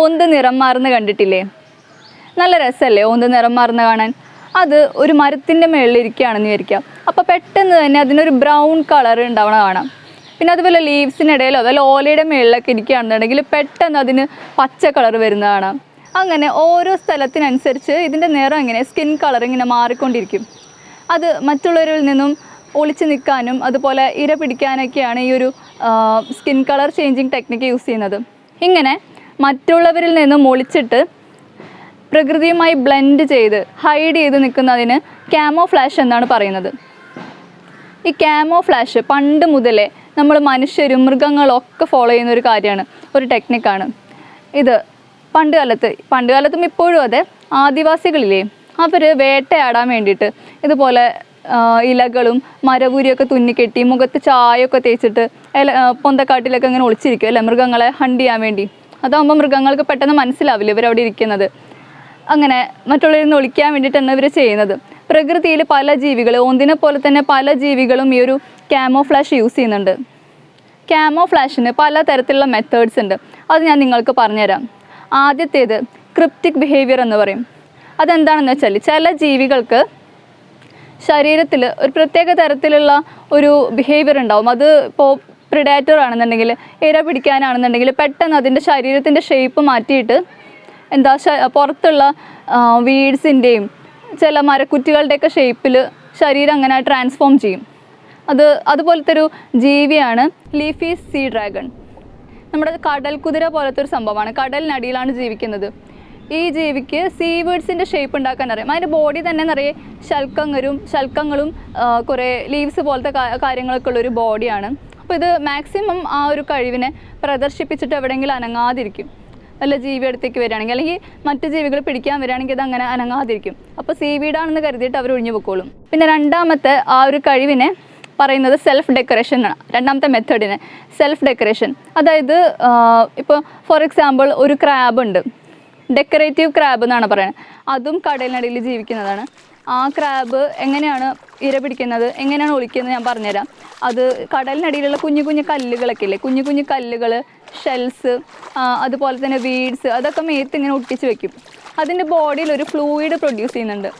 ഓന്ത് നിറം മാറുന്ന കണ്ടിട്ടില്ലേ? നല്ല രസമല്ലേ ഓന്ത് നിറം മാറുന്ന കാണാൻ? അത് ഒരു മരത്തിൻ്റെ മുകളിലിരിക്കുകയാണെന്ന് വിചാരിക്കാം. അപ്പോൾ പെട്ടെന്ന് തന്നെ അതിനൊരു ബ്രൗൺ കളർ ഉണ്ടാവണ കാണാം. പിന്നെ അതുപോലെ ലീവ്സിനിടയിലോ അതല്ല ഓലയുടെ മുകളിലൊക്കെ ഇരിക്കുകയാണെന്നുണ്ടെങ്കിൽ പെട്ടെന്ന് അതിന് പച്ച കളർ വരുന്ന കാണാം. അങ്ങനെ ഓരോ സ്ഥലത്തിനനുസരിച്ച് ഇതിൻ്റെ നിറം ഇങ്ങനെ സ്കിൻ കളർ ഇങ്ങനെ മാറിക്കൊണ്ടിരിക്കും. അത് മറ്റുള്ളവരിൽ നിന്നും ഒളിച്ച് നിൽക്കാനും അതുപോലെ ഇര പിടിക്കാനൊക്കെയാണ് ഈ ഒരു skin colour changing technique use ചെയ്യുന്നത്. ഇങ്ങനെ മറ്റുള്ളവരിൽ നിന്നും ഒളിച്ചിട്ട് പ്രകൃതിയുമായി ബ്ലെൻഡ് ചെയ്ത് ഹൈഡ് ചെയ്ത് നിൽക്കുന്നതിന് കാമോഫ്ലാഷ് എന്നാണ് പറയുന്നത്. ഈ കാമോഫ്ലാഷ് പണ്ട് മുതലേ നമ്മൾ മനുഷ്യരും മൃഗങ്ങളൊക്കെ ഫോളോ ചെയ്യുന്ന ഒരു കാര്യമാണ്, ഒരു ടെക്നിക്കാണ് ഇത്. പണ്ട് കാലത്തും ഇപ്പോഴും അതെ, ആദിവാസികളില്ലേ, അവർ വേട്ടയാടാൻ വേണ്ടിയിട്ട് ഇതുപോലെ ഇലകളും മരവൂരിയൊക്കെ തുന്നിക്കെട്ടി മുഖത്ത് ചായയൊക്കെ തേച്ചിട്ട് പൊന്തക്കാട്ടിലൊക്കെ ഇങ്ങനെ ഒളിച്ചിരിക്കും അല്ലേ, മൃഗങ്ങളെ ഹണ്ട് ചെയ്യാൻ വേണ്ടി. അതാകുമ്പോൾ മൃഗങ്ങൾക്ക് പെട്ടെന്ന് മനസ്സിലാവില്ല ഇവരവിടെ ഇരിക്കുന്നത്. അങ്ങനെ മറ്റുള്ളവരിൽ നിന്ന് ഒളിക്കാൻ വേണ്ടിയിട്ടാണ് ഇവർ ചെയ്യുന്നത്. പ്രകൃതിയിൽ പല ജീവികൾ, ഓന്തിനെ പോലെ തന്നെ പല ജീവികളും ഈ ഒരു കാമോഫ്ലാഷ് യൂസ് ചെയ്യുന്നുണ്ട്. കാമോഫ്ലാഷിന് പല തരത്തിലുള്ള മെത്തേഡ്സ് ഉണ്ട്. അത് ഞാൻ നിങ്ങൾക്ക് പറഞ്ഞുതരാം. ആദ്യത്തേത് ക്രിപ്റ്റിക് ബിഹേവിയർ എന്ന് പറയും. അതെന്താണെന്ന് വെച്ചാൽ ചില ജീവികൾക്ക് ശരീരത്തിൽ ഒരു പ്രത്യേക തരത്തിലുള്ള ഒരു ബിഹേവിയർ ഉണ്ടാവും. അത് ഇപ്പോൾ പ്രിഡേറ്റർ ആണെന്നുണ്ടെങ്കിൽ, ഇര പിടിക്കാനാണെന്നുണ്ടെങ്കിൽ പെട്ടെന്ന് അതിൻ്റെ ശരീരത്തിൻ്റെ ഷേപ്പ് മാറ്റിയിട്ട് പുറത്തുള്ള വീഡ്സിൻ്റെയും ചില മരക്കുറ്റികളുടെയൊക്കെ ഷേപ്പിൽ ശരീരം അങ്ങനെ ട്രാൻസ്ഫോം ചെയ്യും. അതുപോലത്തെ ഒരു ജീവിയാണ് ലീഫി സീ ഡ്രാഗൺ. നമ്മുടെ കടൽ കുതിര പോലത്തെ ഒരു സംഭവമാണ്. കടലിനടിയിലാണ് ജീവിക്കുന്നത്. ഈ ജീവിക്ക് സീവേഡ്സിൻ്റെ ഷേപ്പ് ഉണ്ടാക്കാൻ അറിയാം. അതിൻ്റെ ബോഡി തന്നെ നിറയെ ശൽക്കങ്ങളും കുറേ ലീവ്സ് പോലത്തെ കാര്യങ്ങളൊക്കെ ഉള്ളൊരു ബോഡിയാണ്. അപ്പോൾ ഇത് മാക്സിമം ആ ഒരു കഴിവിനെ പ്രദർശിപ്പിച്ചിട്ട് എവിടെയെങ്കിലും അനങ്ങാതിരിക്കും. വല്ല ജീവി അടുത്തേക്ക് വരികയാണെങ്കിൽ അല്ലെങ്കിൽ മറ്റ് ജീവികൾ പിടിക്കാൻ വരികയാണെങ്കിൽ ഇത് അങ്ങനെ അനങ്ങാതിരിക്കും. അപ്പോൾ സീവീഡാണെന്ന് കരുതിയിട്ട് അവർ ഒഴിഞ്ഞു പൊക്കോളും. പിന്നെ രണ്ടാമത്തെ ആ ഒരു കഴിവിനെ പറയുന്നത് സെൽഫ് ഡെക്കറേഷൻ ആണ്. രണ്ടാമത്തെ മെത്തേഡിന് സെൽഫ് ഡെക്കറേഷൻ. അതായത് ഇപ്പോൾ ഫോർ എക്സാമ്പിൾ ഒരു ക്രാബ് ഉണ്ട്, ഡെക്കറേറ്റീവ് ക്രാബ് എന്നാണ് പറയുന്നത്. അതും കടലിനടിയിൽ ജീവിക്കുന്നതാണ്. ആ ക്രാബ് എങ്ങനെയാണ് ഇര പിടിക്കുന്നത്, എങ്ങനെയാണ് ഒളിക്കുന്നത് ഞാൻ പറഞ്ഞുതരാം. അത് കടലിനടിയിലുള്ള കുഞ്ഞു കുഞ്ഞു കല്ലുകളൊക്കെ ഇല്ലേ, കുഞ്ഞു കുഞ്ഞു കല്ലുകൾ, ഷെൽസ്, അതുപോലെ തന്നെ വീഡ്സ്, അതൊക്കെ മേത്ത് ഇങ്ങനെ ഒട്ടിച്ച് വെക്കും. അതിൻ്റെ ബോഡിയിൽ ഒരു ഫ്ലൂയിഡ് പ്രൊഡ്യൂസ് ചെയ്യുന്നുണ്ട്.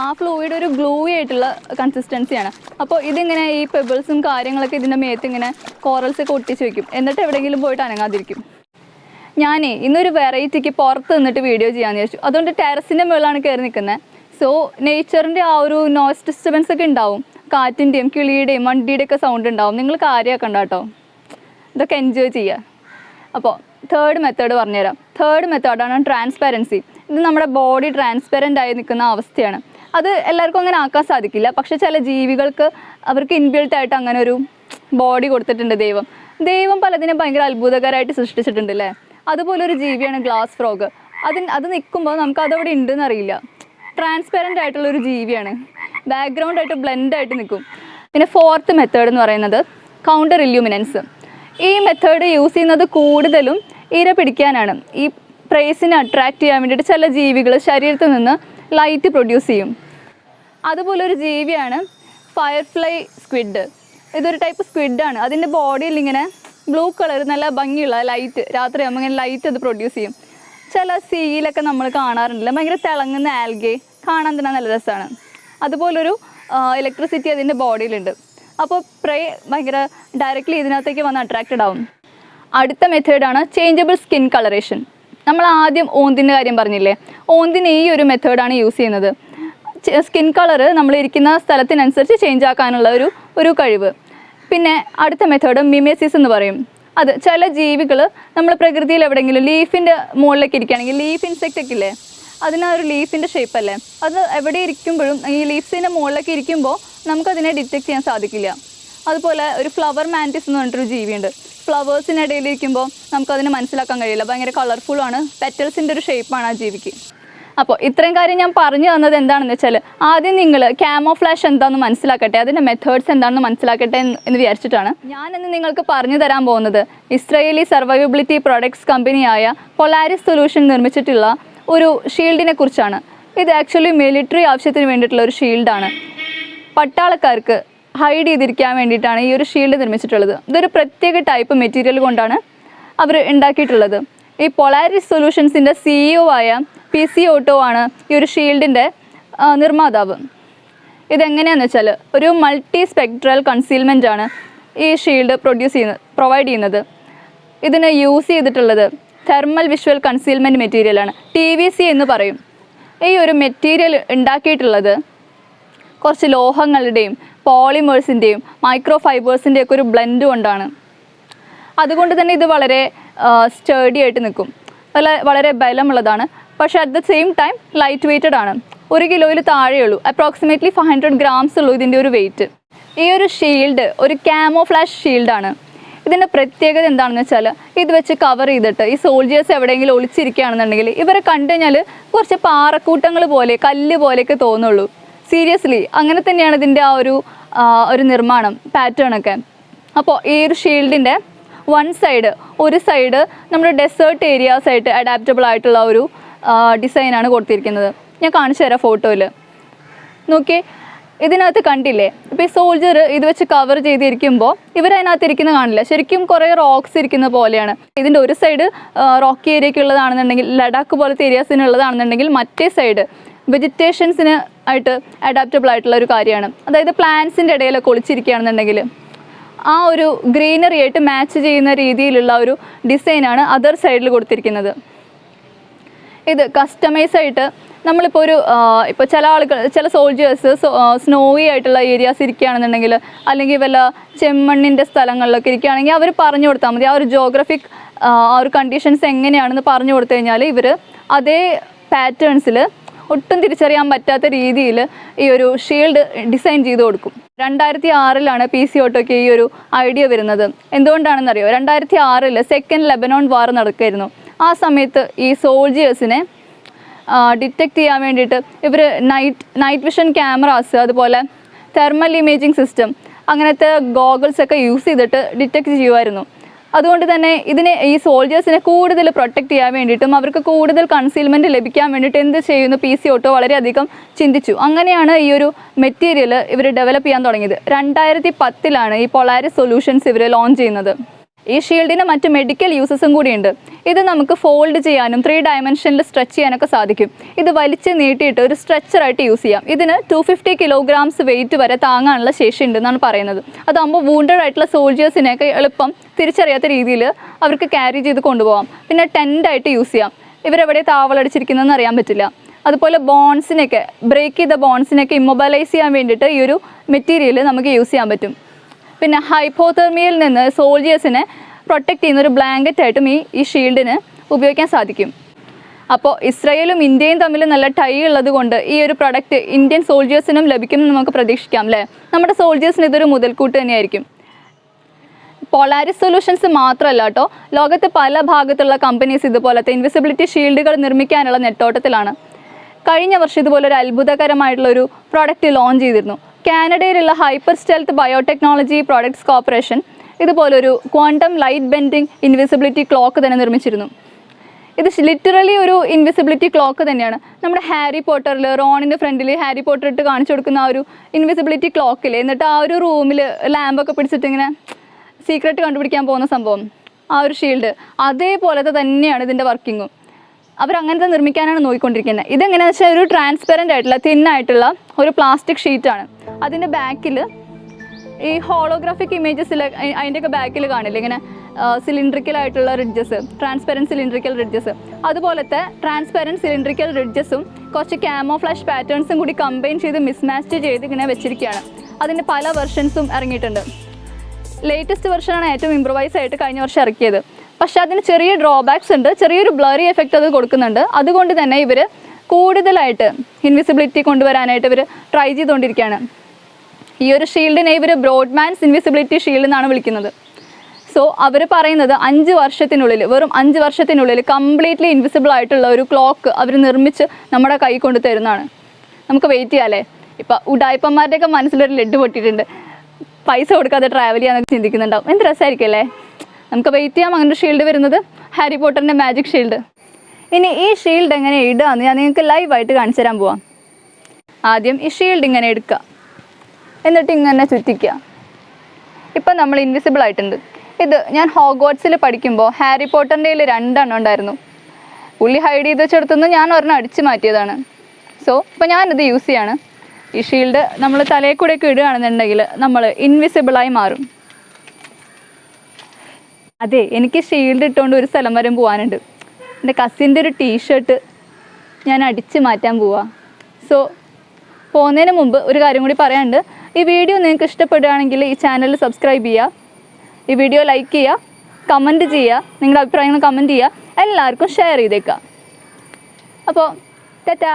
ആ ഫ്ലൂയിഡ് ഒരു ഗ്ലൂയി ആയിട്ടുള്ള കൺസിസ്റ്റൻസിയാണ്. അപ്പോൾ ഇതിങ്ങനെ ഈ പെബിൾസും കാര്യങ്ങളൊക്കെ ഇതിൻ്റെ മേത്ത് ഇങ്ങനെ കോറൽസൊക്കെ ഒട്ടിച്ച് വെക്കും. എന്നിട്ട് എവിടെയെങ്കിലും പോയിട്ട് അനങ്ങാതിരിക്കും. ഞാനേ ഇന്നൊരു വെറൈറ്റിക്ക് പുറത്ത് നിന്നിട്ട് വീഡിയോ ചെയ്യാമെന്ന് വിചാരിച്ചു. അതുകൊണ്ട് ടെറസിൻ്റെ മുകളിലാണ് കയറി നിൽക്കുന്നത്. സോ നേച്ചറിൻ്റെ ആ ഒരു നോയ്സ് ഡിസ്റ്റർബൻസ് ഒക്കെ ഉണ്ടാവും. കാറ്റിൻ്റെയും കിളിയുടെയും വണ്ടിയുടെയൊക്കെ സൗണ്ട് ഉണ്ടാവും. നിങ്ങൾ കാര്യമാക്കണ്ട കേട്ടോ, ഇതൊക്കെ എൻജോയ് ചെയ്യുക. അപ്പോൾ തേർഡ് മെത്തേഡ് പറഞ്ഞുതരാം. തേർഡ് മെത്തേഡാണ് ട്രാൻസ്പാരൻസി. ഇത് നമ്മുടെ ബോഡി ട്രാൻസ്പെറൻ്റ് ആയി നിൽക്കുന്ന അവസ്ഥയാണ്. അത് എല്ലാവർക്കും അങ്ങനെ ആക്കാൻ സാധിക്കില്ല. പക്ഷേ ചില ജീവികൾക്ക് അവർക്ക് ഇൻബിൽട്ടായിട്ട് അങ്ങനെ ഒരു ബോഡി കൊടുത്തിട്ടുണ്ട് ദൈവം പലതിനെ ഭയങ്കര അത്ഭുതകരമായിട്ട് സൃഷ്ടിച്ചിട്ടുണ്ട് അല്ലേ. അതുപോലെ ഒരു ജീവിയാണ് ഗ്ലാസ് ഫ്രോഗ്. അത് നിൽക്കുമ്പോൾ നമുക്ക് അതവിടെ ഉണ്ടെന്ന് അറിയില്ല. ട്രാൻസ്പെറൻ്റ് ആയിട്ടുള്ളൊരു ജീവിയാണ്, ബാക്ക്ഗ്രൗണ്ടായിട്ട് ബ്ലെൻഡായിട്ട് നിൽക്കും. പിന്നെ ഫോർത്ത് മെത്തേഡ് എന്ന് പറയുന്നത് കൗണ്ടർ ഇല്യൂമിനൻസ്. ഈ മെത്തേഡ് യൂസ് ചെയ്യുന്നത് കൂടുതലും ഇര പിടിക്കാനാണ്. ഈ പ്രേസിനെ അട്രാക്റ്റ് ചെയ്യാൻ വേണ്ടിയിട്ട് ചില ജീവികൾ ശരീരത്തിൽ നിന്ന് ലൈറ്റ് പ്രൊഡ്യൂസ് ചെയ്യും. അതുപോലെ ഒരു ജീവിയാണ് ഫയർഫ്ലൈ സ്ക്വിഡ്. ഇതൊരു ടൈപ്പ് സ്ക്വിഡാണ്. അതിൻ്റെ ബോഡിയിൽ ഇങ്ങനെ ബ്ലൂ കളർ നല്ല ഭംഗിയുള്ള ലൈറ്റ്, രാത്രിയാകുമ്പോൾ ഇങ്ങനെ ലൈറ്റ് അത് പ്രൊഡ്യൂസ് ചെയ്യും. ചില സീയിലൊക്കെ നമ്മൾ കാണാറുണ്ടല്ലോ, ഭയങ്കര തിളങ്ങുന്ന ആൽഗെ, കാണാൻ തന്നെ നല്ല രസമാണ്. അതുപോലൊരു ഇലക്ട്രിസിറ്റി അതിൻ്റെ ബോഡിയിലുണ്ട്. അപ്പോൾ പ്രേ ഭയങ്കര ഡയറക്റ്റ്ലി ഇതിനകത്തേക്ക് വന്ന് അട്രാക്റ്റഡ് ആവും. അടുത്ത മെത്തേഡാണ് ചേഞ്ചബിൾ സ്കിൻ കളറേഷൻ. നമ്മൾ ആദ്യം ഓന്തിൻ്റെ കാര്യം പറഞ്ഞില്ലേ, ഓന്തിന് ഈ ഒരു മെത്തേഡാണ് യൂസ് ചെയ്യുന്നത്. സ്കിൻ കളറ് നമ്മളിരിക്കുന്ന സ്ഥലത്തിനനുസരിച്ച് ചേഞ്ച് ആക്കാനുള്ള ഒരു കഴിവ്. പിന്നെ അടുത്ത മെത്തേഡ് മിമേസിസ് എന്ന് പറയും. അത് ചില ജീവികൾ നമ്മൾ പ്രകൃതിയിൽ എവിടെയെങ്കിലും ലീഫിൻ്റെ മുകളിലേക്ക് ഇരിക്കുകയാണെങ്കിൽ, ലീഫ് ഇൻസെക്റ്റ് ഒക്കെ ഇല്ലേ, അതിനൊരു ലീഫിൻ്റെ ഷേപ്പല്ലേ, അത് എവിടെ ഇരിക്കുമ്പോഴും ഈ ലീഫ്സിൻ്റെ മുകളിലേക്ക് ഇരിക്കുമ്പോൾ നമുക്കതിനെ ഡിറ്റക്റ്റ് ചെയ്യാൻ സാധിക്കില്ല. അതുപോലെ ഒരു ഫ്ലവർ മാൻറ്റിസ് എന്ന് പറഞ്ഞിട്ടൊരു ജീവിയുണ്ട്. ഫ്ലവേഴ്സിനിടയിലിരിക്കുമ്പോൾ നമുക്കതിനെ മനസ്സിലാക്കാൻ കഴിയില്ല, ഭയങ്കര കളർഫുള്ളാണ്, പെറ്റൽസിൻ്റെ ഒരു ഷേപ്പാണ് ആ ജീവിക്ക്. അപ്പോൾ ഇത്രയും കാര്യം ഞാൻ പറഞ്ഞു തന്നത് എന്താണെന്ന് വെച്ചാൽ, ആദ്യം നിങ്ങൾ കാമോഫ്ലാഷ് എന്താണെന്ന് മനസ്സിലാക്കട്ടെ, അതിൻ്റെ മെത്തേഡ്സ് എന്താണെന്ന് മനസ്സിലാക്കട്ടെ എന്ന് വിചാരിച്ചിട്ടാണ് ഞാനിന്ന് നിങ്ങൾക്ക് പറഞ്ഞു തരാൻ പോകുന്നത്. ഇസ്രായേലി സർവൈവബിലിറ്റി പ്രൊഡക്ട്സ് കമ്പനിയായ പൊളാരിസ് സൊല്യൂഷൻ നിർമ്മിച്ചിട്ടുള്ള ഒരു ഷീൽഡിനെ കുറിച്ചാണ്. ഇത് ആക്ച്വലി മിലിറ്ററി ആവശ്യത്തിന് വേണ്ടിയിട്ടുള്ള ഒരു ഷീൽഡാണ്. പട്ടാളക്കാർക്ക് ഹൈഡ് ചെയ്തിരിക്കാൻ വേണ്ടിയിട്ടാണ് ഈ ഒരു ഷീൽഡ് നിർമ്മിച്ചിട്ടുള്ളത്. ഇതൊരു പ്രത്യേക ടൈപ്പ് മെറ്റീരിയൽ കൊണ്ടാണ് അവർ ഉണ്ടാക്കിയിട്ടുള്ളത്. ഈ പൊളാരിസ് സൊല്യൂഷൻസിൻ്റെ CEO ആയ PC ഓട്ടോ ആണ് ഈ ഒരു ഷീൽഡിൻ്റെ നിർമ്മാതാവ്. ഇതെങ്ങനെയാണെന്ന് വെച്ചാൽ ഒരു മൾട്ടി സ്പെക്ട്രൽ കൺസീൽമെൻ്റ് ആണ് ഈ ഷീൽഡ് പ്രൊവൈഡ് ചെയ്യുന്നത്. ഇതിന് യൂസ് ചെയ്തിട്ടുള്ളത് തെർമൽ വിഷ്വൽ കൺസീൽമെൻറ്റ് മെറ്റീരിയലാണ്, TVC എന്ന് പറയും. ഈ ഒരു മെറ്റീരിയൽ ഉണ്ടാക്കിയിട്ടുള്ളത് കുറച്ച് ലോഹങ്ങളുടെയും പോളിമേഴ്സിൻ്റെയും മൈക്രോ ഫൈബേഴ്സിൻ്റെയും ഒക്കെ ഒരു ബ്ലെൻഡ് കൊണ്ടാണ്. അതുകൊണ്ട് തന്നെ ഇത് വളരെ സ്റ്റേഡി ആയിട്ട് നിൽക്കും, വളരെ ബലമുള്ളതാണ്. പക്ഷേ at the same time light weighted ആണ്. 1 കിലോയിൽ താഴെയുള്ളൂ, അപ്രോക്സിമേറ്റ്ലി 500 grams ഉള്ളൂ ഇതിൻ്റെ ഒരു വെയിറ്റ്. ഈ ഒരു ഷീൽഡ് ഒരു കാമോഫ്ലാഷ് ഷീൽഡാണ്. ഇതിൻ്റെ പ്രത്യേകത എന്താണെന്ന് വെച്ചാൽ ഇത് വെച്ച് കവർ ചെയ്തിട്ട് ഈ സോൾജേഴ്സ് എവിടെയെങ്കിലും ഒളിച്ചിരിക്കുകയാണെന്നുണ്ടെങ്കിൽ ഇവരെ കണ്ടു കഴിഞ്ഞാൽ കുറച്ച് പാറക്കൂട്ടങ്ങൾ പോലെ കല്ല് പോലെയൊക്കെ തോന്നുള്ളൂ. സീരിയസ്ലി അങ്ങനെ തന്നെയാണ് ഇതിൻ്റെ ആ ഒരു നിർമ്മാണം പാറ്റേണൊക്കെ. അപ്പോൾ ഈ ഒരു ഷീൽഡിൻ്റെ ഒരു സൈഡ് നമ്മുടെ ഡെസേർട്ട് ഏരിയാസ് ആയിട്ട് അഡാപ്റ്റബിൾ ആയിട്ടുള്ള ഒരു ഡിസൈനാണ് കൊടുത്തിരിക്കുന്നത്. ഞാൻ കാണിച്ചു തരാം ഫോട്ടോയിൽ. നോക്കി, ഇതിനകത്ത് കണ്ടില്ലേ, ഇപ്പോൾ ഈ സോൾജർ ഇത് വെച്ച് കവർ ചെയ്തിരിക്കുമ്പോൾ ഇവരതിനകത്ത് ഇരിക്കുന്ന കാണില്ല, ശരിക്കും കുറേ റോക്സ് ഇരിക്കുന്ന പോലെയാണ്. ഇതിൻ്റെ ഒരു സൈഡ് റോക്കി ഏരിയയ്ക്ക് ഉള്ളതാണെന്നുണ്ടെങ്കിൽ, ലഡാക്ക് പോലത്തെ ഏരിയാസിനുള്ളതാണെന്നുണ്ടെങ്കിൽ മറ്റേ സൈഡ് വെജിറ്റേഷൻസിന് ആയിട്ട് അഡാപ്റ്റബിൾ ആയിട്ടുള്ള ഒരു കാര്യമാണ്. അതായത് പ്ലാന്റ്സിൻ്റെ ഇടയിലൊക്കെ ഒളിച്ചിരിക്കുകയാണെന്നുണ്ടെങ്കിൽ ആ ഒരു ഗ്രീനറി ആയിട്ട് മാച്ച് ചെയ്യുന്ന രീതിയിലുള്ള ഒരു ഡിസൈനാണ് അതർ സൈഡിൽ കൊടുത്തിരിക്കുന്നത്. ഇത് കസ്റ്റമൈസ് ആയിട്ട് നമ്മളിപ്പോൾ ഇപ്പോൾ ചില സോൾജേഴ്സ് സ്നോയി ആയിട്ടുള്ള ഏരിയാസ് ഇരിക്കുകയാണെന്നുണ്ടെങ്കിൽ, അല്ലെങ്കിൽ വല്ല ചെമ്മണ്ണിൻ്റെ സ്ഥലങ്ങളിലൊക്കെ ഇരിക്കുകയാണെങ്കിൽ അവർ പറഞ്ഞു കൊടുത്താൽ മതി. ആ ഒരു ജോഗ്രഫിക് ആ ഒരു കണ്ടീഷൻസ് എങ്ങനെയാണെന്ന് പറഞ്ഞു കൊടുത്തു കഴിഞ്ഞാൽ ഇവർ അതേ പാറ്റേൺസിൽ ഒട്ടും തിരിച്ചറിയാൻ പറ്റാത്ത രീതിയിൽ ഈ ഒരു ഷീൽഡ് ഡിസൈൻ ചെയ്ത് കൊടുക്കും. 2006 PC ഓട്ടോയ്ക്ക് ഈ ഒരു ഐഡിയ വരുന്നത്. എന്തുകൊണ്ടാണെന്നറിയോ? 2006 സെക്കൻഡ് ലെബനോൺ വാർ നടക്കുമായിരുന്നു. ആ സമയത്ത് ഈ സോൾജേഴ്സിനെ ഡിറ്റക്റ്റ് ചെയ്യാൻ വേണ്ടിയിട്ട് ഇവർ നൈറ്റ് വിഷൻ ക്യാമറാസ്, അതുപോലെ തെർമൽ ഇമേജിംഗ് സിസ്റ്റം, അങ്ങനത്തെ ഗോഗിൾസൊക്കെ യൂസ് ചെയ്തിട്ട് ഡിറ്റക്റ്റ് ചെയ്യുമായിരുന്നു. അതുകൊണ്ട് തന്നെ ഈ സോൾജേഴ്സിനെ കൂടുതൽ പ്രൊട്ടക്റ്റ് ചെയ്യാൻ വേണ്ടിയിട്ടും അവർക്ക് കൂടുതൽ കൺസീൽമെൻറ്റ് ലഭിക്കാൻ വേണ്ടിയിട്ട് എന്ത് ചെയ്യുന്നു PC ഓട്ടോ വളരെയധികം ചിന്തിച്ചു. അങ്ങനെയാണ് ഈ ഒരു മെറ്റീരിയൽ ഇവർ ഡെവലപ്പ് ചെയ്യാൻ തുടങ്ങിയത്. 2010 ഈ പൊളാരിസ് സൊല്യൂഷൻസ് ഇവർ ലോഞ്ച് ചെയ്യുന്നത്. ഈ ഷീൽഡിന് മറ്റ് മെഡിക്കൽ യൂസസും കൂടിയുണ്ട്. ഇത് നമുക്ക് ഫോൾഡ് ചെയ്യാനും 3 dimensionൽ സ്ട്രെച്ച് ചെയ്യാനൊക്കെ സാധിക്കും. ഇത് വലിച്ച് നീട്ടിയിട്ട് ഒരു സ്ട്രെച്ചറായിട്ട് യൂസ് ചെയ്യാം. ഇതിന് 250 kilograms വെയിറ്റ് വരെ താങ്ങാനുള്ള ശേഷി ഉണ്ടെന്നാണ് പറയുന്നത്. അതാകുമ്പോൾ വൂണ്ടഡ് ആയിട്ടുള്ള സോൾജേഴ്സിനെയൊക്കെ എളുപ്പം തിരിച്ചറിയാത്ത രീതിയിൽ അവർക്ക് ക്യാരി ചെയ്ത് കൊണ്ടുപോകാം. പിന്നെ ടെൻ്റായിട്ട് യൂസ് ചെയ്യാം. ഇവരെവിടെ താവളടിച്ചിരിക്കുന്നതെന്ന് അറിയാൻ പറ്റില്ല. അതുപോലെ ബ്രേക്ക് ചെയ്ത ബോൺസിനെയൊക്കെ ഇമ്മൊബൈലൈസ് ചെയ്യാൻ വേണ്ടിയിട്ട് ഈ ഒരു മെറ്റീരിയൽ നമുക്ക് യൂസ് ചെയ്യാൻ പറ്റും. പിന്നെ ഹൈപ്പോതെർമിയയിൽ നിന്ന് സോൾജേഴ്സിനെ പ്രൊട്ടക്റ്റ് ചെയ്യുന്ന ഒരു ബ്ലാങ്കറ്റായിട്ടും ഈ ഷീൽഡിന് ഉപയോഗിക്കാൻ സാധിക്കും. അപ്പോൾ ഇസ്രായേലും ഇന്ത്യയും തമ്മിൽ നല്ല ടൈ ഉള്ളത് കൊണ്ട് ഈ ഒരു പ്രൊഡക്റ്റ് ഇന്ത്യൻ സോൾജേഴ്സിനും ലഭിക്കുമെന്ന് നമുക്ക് പ്രതീക്ഷിക്കാം അല്ലേ? നമ്മുടെ സോൾജേഴ്സിന് ഇതൊരു മുതൽക്കൂട്ട് തന്നെയായിരിക്കും. പൊളാരിസ് സൊല്യൂഷൻസ് മാത്രമല്ല കേട്ടോ, ലോകത്തെ പല ഭാഗത്തുള്ള കമ്പനീസ് ഇതുപോലത്തെ ഇൻവിസിബിലിറ്റി ഷീൽഡുകൾ നിർമ്മിക്കാനുള്ള നെട്ടോട്ടത്തിലാണ്. കഴിഞ്ഞ വർഷം ഇതുപോലൊരു അത്ഭുതകരമായിട്ടുള്ളൊരു പ്രോഡക്റ്റ് ലോഞ്ച് ചെയ്തിരുന്നു. കാനഡയിലുള്ള Hyperstealth Biotechnology Products Corporation ഇതുപോലൊരു quantum light bending invisibility cloak തന്നെ നിർമ്മിച്ചിരുന്നു. ഇത് ലിറ്ററലി ഒരു ഇൻവിസിബിലിറ്റി ക്ലോക്ക് തന്നെയാണ്. നമ്മുടെ ഹാരി പോട്ടറിൽ റോണിൻ്റെ ഫ്രണ്ടിൽ ഹാരി പോട്ടർ ഇട്ട് കാണിച്ചു കൊടുക്കുന്ന ആ ഒരു ഇൻവിസിബിലിറ്റി ക്ലോക്കിൽ, എന്നിട്ട് ആ ഒരു റൂമിൽ ലാമ്പൊക്കെ പിടിച്ചിട്ട് ഇങ്ങനെ സീക്രട്ട് കണ്ടുപിടിക്കാൻ പോകുന്ന സംഭവം, ആ ഒരു ഷീൽഡ് അതേപോലത്തെ തന്നെയാണ് ഇതിൻ്റെ വർക്കിങ്ങും. അവരങ്ങനത്തെ നിർമ്മിക്കാനാണ് നോക്കിക്കൊണ്ടിരിക്കുന്നത്. ഇതെങ്ങനെയാണെന്ന് വെച്ചാൽ ഒരു ട്രാൻസ്പെറൻ്റ് ആയിട്ടുള്ള തിന്നായിട്ടുള്ള ഒരു പ്ലാസ്റ്റിക് ഷീറ്റാണ്. അതിൻ്റെ ബാക്കിൽ ഈ ഹോളോഗ്രാഫിക് ഇമേജസിൽ അതിൻ്റെയൊക്കെ ബാക്കിൽ കാണില്ല ഇങ്ങനെ സിലിണ്ട്രിക്കൽ ആയിട്ടുള്ള റിഡ്ജസ്, ട്രാൻസ്പെറൻറ്റ് സിലിണ്ട്രിക്കൽ റിഡ്ജസ്, അതുപോലത്തെ ട്രാൻസ്പെറൻറ്റ് സിലിണ്ട്രിക്കൽ റിഡ്ജസും കുറച്ച് കാമോഫ്ലാഷ് പാറ്റേൺസും കൂടി കമ്പൈൻ ചെയ്ത് മിസ്മാച്ച് ചെയ്ത് ഇങ്ങനെ വെച്ചിരിക്കുകയാണ്. അതിൻ്റെ പല വെർഷൻസും ഇറങ്ങിയിട്ടുണ്ട്. ലേറ്റസ്റ്റ് വെർഷനാണ് ഏറ്റവും ഇംപ്രവൈസ് ആയിട്ട് കഴിഞ്ഞ വർഷം ഇറക്കിയത്. പക്ഷേ അതിന് ചെറിയ ഡ്രോബാക്സ് ഉണ്ട്, ചെറിയൊരു ബ്ലറി എഫക്റ്റ് അത് കൊടുക്കുന്നുണ്ട്. അതുകൊണ്ട് തന്നെ ഇവർ കൂടുതലായിട്ട് ഇൻവിസിബിലിറ്റി കൊണ്ടുവരാനായിട്ട് ഇവർ ട്രൈ ചെയ്തുകൊണ്ടിരിക്കുകയാണ്. ഈ ഒരു ഷീൽഡിനെ ഇവർ ബ്രോഡ്മാൻസ് ഇൻവിസിബിലിറ്റി ഷീൽഡ് എന്നാണ് വിളിക്കുന്നത്. സോ അവർ പറയുന്നത് 5 വർഷത്തിനുള്ളിൽ, വെറും 5 വർഷത്തിനുള്ളിൽ കംപ്ലീറ്റ്ലി ഇൻവിസിബിൾ ആയിട്ടുള്ള ഒരു ക്ലോക്ക് അവർ നിർമ്മിച്ച് നമ്മുടെ കൈ കൊണ്ട് തരുന്നതാണ്. നമുക്ക് വെയിറ്റ് ചെയ്യാമല്ലേ? ഇപ്പം ഉഡായിപ്പന്മാരുടെയൊക്കെ മനസ്സിലൊരു ലെഡ് പൊട്ടിയിട്ടുണ്ട്, പൈസ കൊടുക്കാതെ ട്രാവൽ ചെയ്യാനൊക്കെ ചിന്തിക്കുന്നുണ്ടാവും. എന്ത് രസമായിരിക്കും അല്ലേ? നമുക്ക് വെയിറ്റ് ചെയ്യാം അങ്ങനെ ഒരു ഷീൽഡ് വരുന്നത്, ഹാരി പോട്ടറിൻ്റെ മാജിക് ഷീൽഡ്. ഇനി ഈ ഷീൽഡ് എങ്ങനെ ഇടുകയെന്ന് ഞാൻ നിങ്ങൾക്ക് ലൈവായിട്ട് കാണിച്ചു തരാൻ പോവാം. ആദ്യം ഈ ഷീൽഡ് ഇങ്ങനെ എടുക്കുക, എന്നിട്ട് ഇങ്ങനെ ചുറ്റിക്കുക. ഇപ്പം നമ്മൾ ഇൻവിസിബിൾ ആയിട്ടുണ്ട്. ഇത് ഞാൻ ഹോഗ്വാർട്സിൽ പഠിക്കുമ്പോൾ ഹാരി പോട്ടറിൻ്റെ കയ്യിൽ 2 എണ്ണം ഉണ്ടായിരുന്നു. പുള്ളി ഹൈഡ് ചെയ്ത് വെച്ചെടുത്തുനിന്ന് ഞാൻ ഒരെണ്ണം അടിച്ച് മാറ്റിയതാണ്. സോ ഇപ്പോൾ ഞാനിത് യൂസ് ചെയ്യാണ്. ഈ ഷീൽഡ് നമ്മൾ തലയിൽ കൂടെയൊക്കെ ഇടുകയാണെന്നുണ്ടെങ്കിൽ നമ്മൾ ഇൻവിസിബിളായി മാറും. അതെ, എനിക്ക് ഷീൽഡ് ഇട്ടുകൊണ്ട് ഒരു സ്ഥലം വരെ പോകാനുണ്ട്. എൻ്റെ കസിൻ്റെ ഒരു ടീഷർട്ട് ഞാൻ അടിച്ച് മാറ്റാൻ പോവാം. സോ പോകുന്നതിന് മുമ്പ് ഒരു കാര്യം കൂടി പറയാനുണ്ട്. ഈ വീഡിയോ നിങ്ങൾക്ക് ഇഷ്ടപ്പെടുകയാണെങ്കിൽ ഈ ചാനൽ സബ്സ്ക്രൈബ് ചെയ്യുക, ഈ വീഡിയോ ലൈക്ക് ചെയ്യുക, കമൻറ്റ് ചെയ്യുക, നിങ്ങളുടെ അഭിപ്രായങ്ങൾ കമൻറ്റ് ചെയ്യുക, എല്ലാവർക്കും ഷെയർ ചെയ്തേക്കുക. അപ്പോൾ ടാറ്റാ.